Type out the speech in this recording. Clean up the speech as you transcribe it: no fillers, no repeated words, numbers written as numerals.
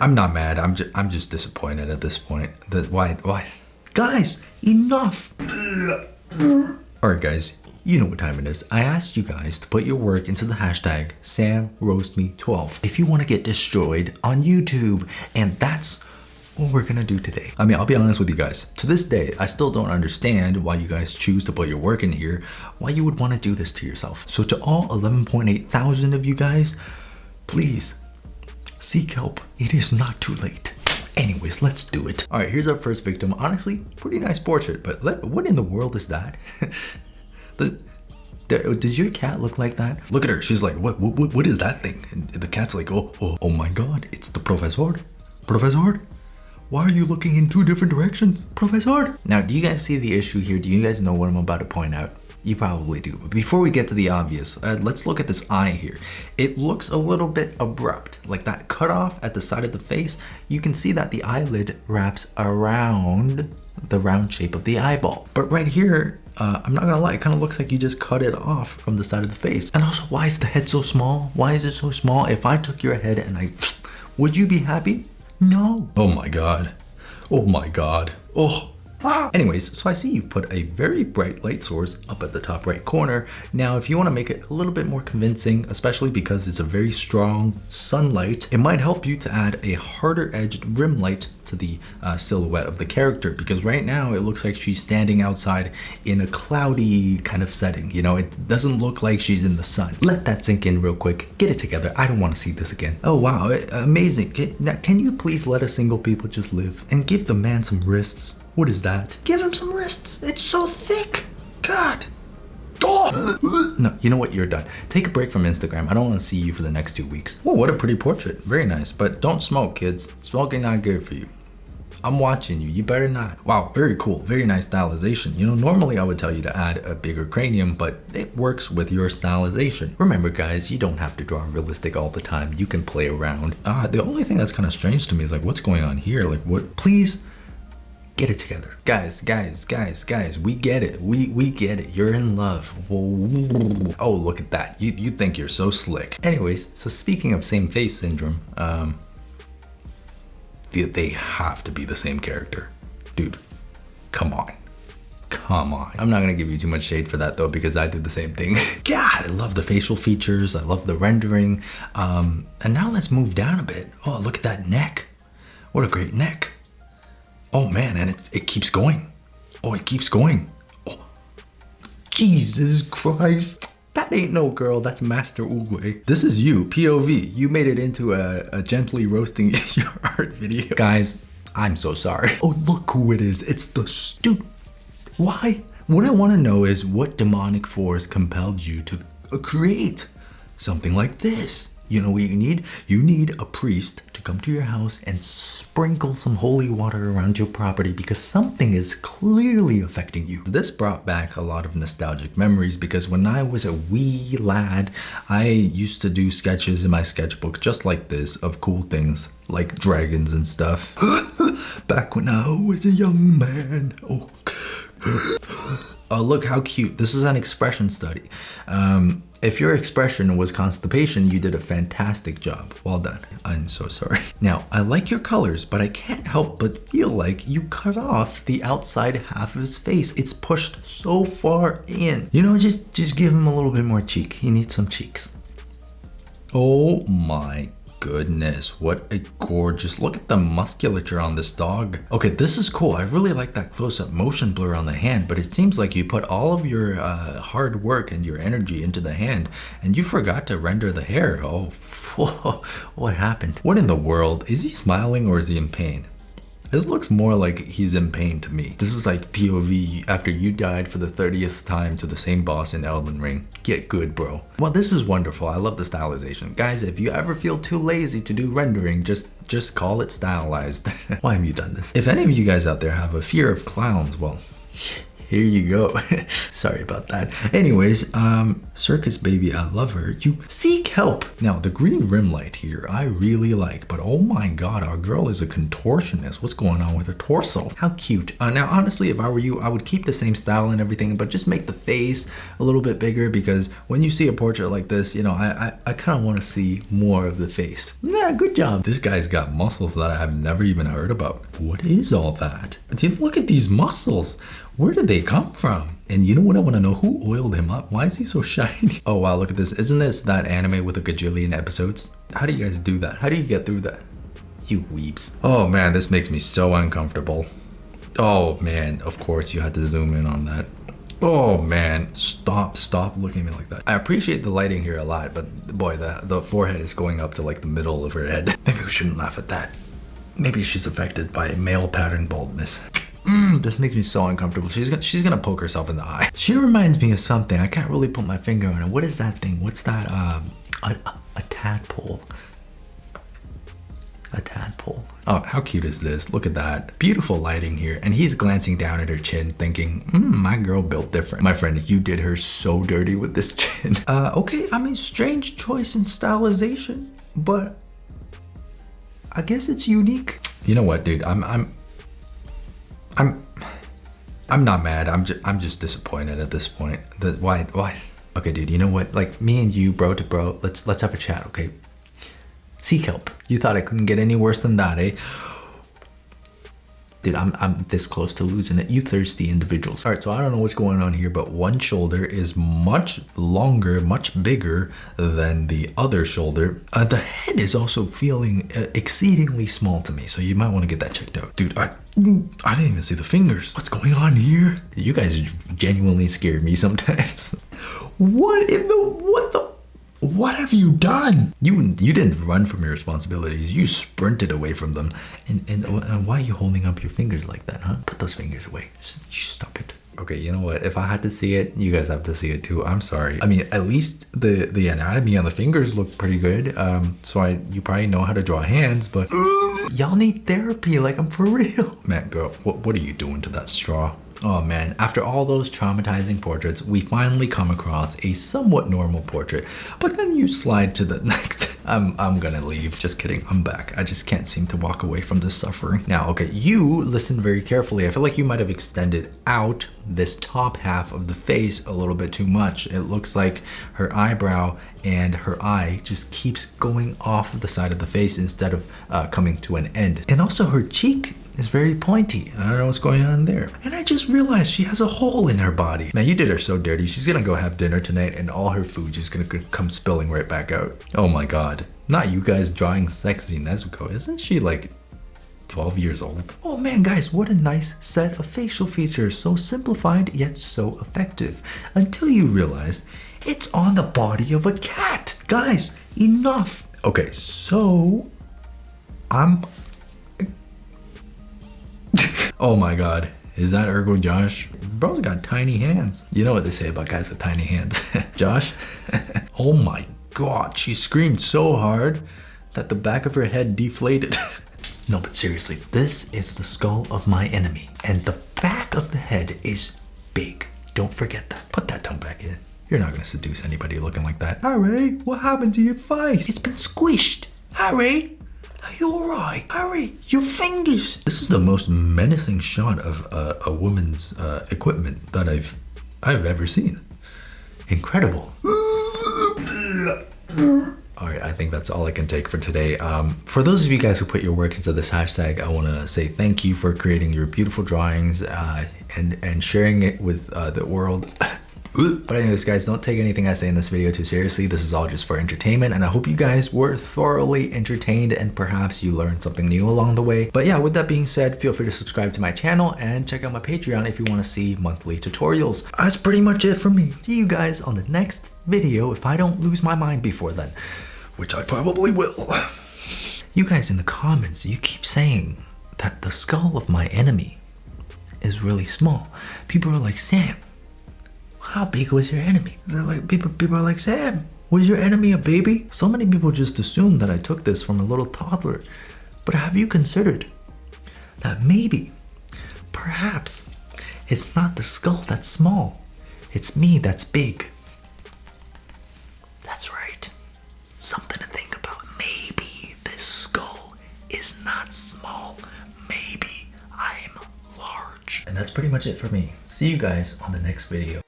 I'm not mad. I'm just disappointed at this point. Why? Guys, enough. All right, guys. You know what time it is. I asked you guys to put your work into the hashtag SamRoastMe12 if you want to get destroyed on YouTube. And that's what we're gonna do today. I mean, I'll be honest with you guys. To this day, I still don't understand why you guys choose to put your work in here, why you would want to do this to yourself. So to all 11.8 thousand of you guys, please seek help. It is not too late. Anyways, let's do it. All right, here's our first victim. Honestly, pretty nice portrait, but what in the world is that? Did your cat look like that? Look at her. She's like, what is that thing? And the cat's like, oh my God, it's the professor. Professor? Why are you looking in two different directions, Professor? Now, do you guys see the issue here? Do you guys know what I'm about to point out? You probably do. But before we get to the obvious, let's look at this eye here. It looks a little bit abrupt, like that cutoff at the side of the face. You can see that the eyelid wraps around the round shape of the eyeball. But right here, I'm not gonna lie, it kind of looks like you just cut it off from the side of the face. And also, why is the head so small? Why is it so small? If I took your head and would you be happy? No. Oh my God. Oh my God. Oh. Anyways, so I see you put a very bright light source up at the top right corner. Now, if you want to make it a little bit more convincing, especially because it's a very strong sunlight, it might help you to add a harder edged rim light to the silhouette of the character, because right now it looks like she's standing outside in a cloudy kind of setting. You know, it doesn't look like she's in the sun. Let that sink in real quick. Get it together. I don't want to see this again. Oh wow, amazing. Now, can you please let a single people just live and give the man some wrists? What is that? Give him some wrists. It's so thick. God. Oh. No, you know what? You're done. Take a break from Instagram. I don't want to see you for the next 2 weeks. Oh, what a pretty portrait. Very nice. But don't smoke, kids. Smoking not good for you. I'm watching you. You better not. Wow, very cool. Very nice stylization. You know, normally I would tell you to add a bigger cranium, but it works with your stylization. Remember, guys, you don't have to draw realistic all the time. You can play around. The only thing that's kind of strange to me is like, what's going on here? Like, what? Please. Get it together. Guys, we get it. We get it. You're in love. Whoa. Oh, look at that. You think you're so slick. Anyways, so speaking of same face syndrome, they have to be the same character. Dude, come on. Come on. I'm not gonna give you too much shade for that though, because I do the same thing. God, I love the facial features. I love the rendering. And now let's move down a bit. Oh, look at that neck. What a great neck. Oh man, and it keeps going. Oh, it keeps going. Oh, Jesus Christ. That ain't no girl, that's Master Oogway. This is you, POV. You made it into a gently roasting your art video. Guys, I'm so sorry. Oh, look who it is. It's the dude. Why? What I want to know is what demonic force compelled you to create something like this. You know what you need? You need a priest to come to your house and sprinkle some holy water around your property, because something is clearly affecting you. This brought back a lot of nostalgic memories, because when I was a wee lad, I used to do sketches in my sketchbook just like this of cool things like dragons and stuff. Back when I was a young man. Oh, look how cute. This is an expression study. If your expression was constipation, you did a fantastic job. Well done. I'm so sorry. Now, I like your colors, but I can't help but feel like you cut off the outside half of his face. It's pushed so far in. You know, just give him a little bit more cheek. He needs some cheeks. Oh my goodness, what a gorgeous, look at the musculature on this dog. Okay, this is cool. I really like that close-up motion blur on the hand, but it seems like you put all of your hard work and your energy into the hand and you forgot to render the hair. Oh, what happened? What in the world? Is he smiling or is he in pain? This looks more like he's in pain to me. This is like POV after you died for the 30th time to the same boss in Elden Ring. Get good, bro. Well, this is wonderful. I love the stylization. Guys, if you ever feel too lazy to do rendering, just call it stylized. Why have you done this? If any of you guys out there have a fear of clowns, well, Here you go. Sorry about that. Anyways, Circus Baby, I love her. You seek help. Now, the green rim light here, I really like, but oh my God, our girl is a contortionist. What's going on with her torso? How cute. Now, honestly, if I were you, I would keep the same style and everything, but just make the face a little bit bigger, because when you see a portrait like this, you know, I kind of want to see more of the face. Yeah, good job. This guy's got muscles that I have never even heard about. What is all that? Dude, look at these muscles. Where did they come from? And you know what I want to know? Who oiled him up? Why is he so shiny? Oh wow, look at this. Isn't this that anime with a gajillion episodes? How do you guys do that? How do you get through that? You weeps. Oh man, this makes me so uncomfortable. Oh man, of course you had to zoom in on that. Oh man, stop looking at me like that. I appreciate the lighting here a lot, but boy, the forehead is going up to like the middle of her head. Maybe we shouldn't laugh at that. Maybe she's affected by male pattern baldness. This makes me so uncomfortable. She's gonna poke herself in the eye. She reminds me of something. I can't really put my finger on it. What is that thing? What's that? A tadpole. A tadpole. Oh, how cute is this? Look at that. Beautiful lighting here. And he's glancing down at her chin thinking, my girl built different. My friend, you did her so dirty with this chin. Okay, I mean, strange choice in stylization, but I guess it's unique. You know what, dude? I'm not mad. I'm just disappointed at this point. Why? Okay, dude. You know what? Like me and you, bro to bro. Let's have a chat, okay? Seek help. You thought I couldn't get any worse than that, eh? Dude, I'm this close to losing it. You thirsty individuals. All right, so I don't know what's going on here, but one shoulder is much longer, much bigger than the other shoulder. The head is also feeling exceedingly small to me, so you might want to get that checked out. Dude, I didn't even see the fingers. What's going on here? You guys genuinely scare me sometimes. What have you done? You didn't run from your responsibilities. You sprinted away from them. And why are you holding up your fingers like that, huh? Put those fingers away. Stop it. Okay, you know what? If I had to see it, you guys have to see it too. I'm sorry. I mean, at least the anatomy on the fingers look pretty good. So you probably know how to draw hands, but y'all need therapy. Like, I'm for real. Man, girl, what are you doing to that straw? Oh man, after all those traumatizing portraits, we finally come across a somewhat normal portrait, but then you slide to the next. I'm gonna leave. Just kidding, I'm back. I just can't seem to walk away from this suffering. Now, okay, you listen very carefully. I feel like you might have extended out this top half of the face a little bit too much. It looks like her eyebrow and her eye just keeps going off the side of the face instead of coming to an end. And also her cheek is very pointy. I don't know what's going on there. And I just realized she has a hole in her body. Now you did her so dirty. She's gonna go have dinner tonight and all her food is gonna come spilling right back out. Oh my God. Not you guys drawing sexy Nezuko. Isn't she like 12 years old? Oh man, guys, what a nice set of facial features. So simplified yet so effective. Until you realize it's on the body of a cat. Guys, enough. Okay, so oh my God, is that Ergo Josh? Bro's got tiny hands. You know what they say about guys with tiny hands. Josh? Oh my God, she screamed so hard that the back of her head deflated. No, but seriously, this is the skull of my enemy, and the back of the head is big. Don't forget that. Put that tongue back in. You're not gonna seduce anybody looking like that. Harry, what happened to your face? It's been squished. Harry? Are you alright? Harry, your fingers! This is the most menacing shot of a woman's equipment that I've ever seen. Incredible. Alright, I think that's all I can take for today. For those of you guys who put your work into this hashtag, I want to say thank you for creating your beautiful drawings and sharing it with the world. But anyways, guys, don't take anything I say in this video too seriously. This is all just for entertainment, and I hope you guys were thoroughly entertained and perhaps you learned something new along the way. But yeah, with that being said, feel free to subscribe to my channel and check out my Patreon if you want to see monthly tutorials. That's pretty much it for me. See you guys on the next video if I don't lose my mind before then, which I probably will. You guys in the comments, you keep saying that the skull of my enemy is really small. People are like, Sam, how big was your enemy? They're like, people are like, Sam, was your enemy a baby? So many people just assume that I took this from a little toddler. But have you considered that maybe, perhaps, It's not the skull that's small. It's me that's big. That's right. Something to think about. Maybe this skull is not small. Maybe I'm large. And that's pretty much it for me. See you guys on the next video.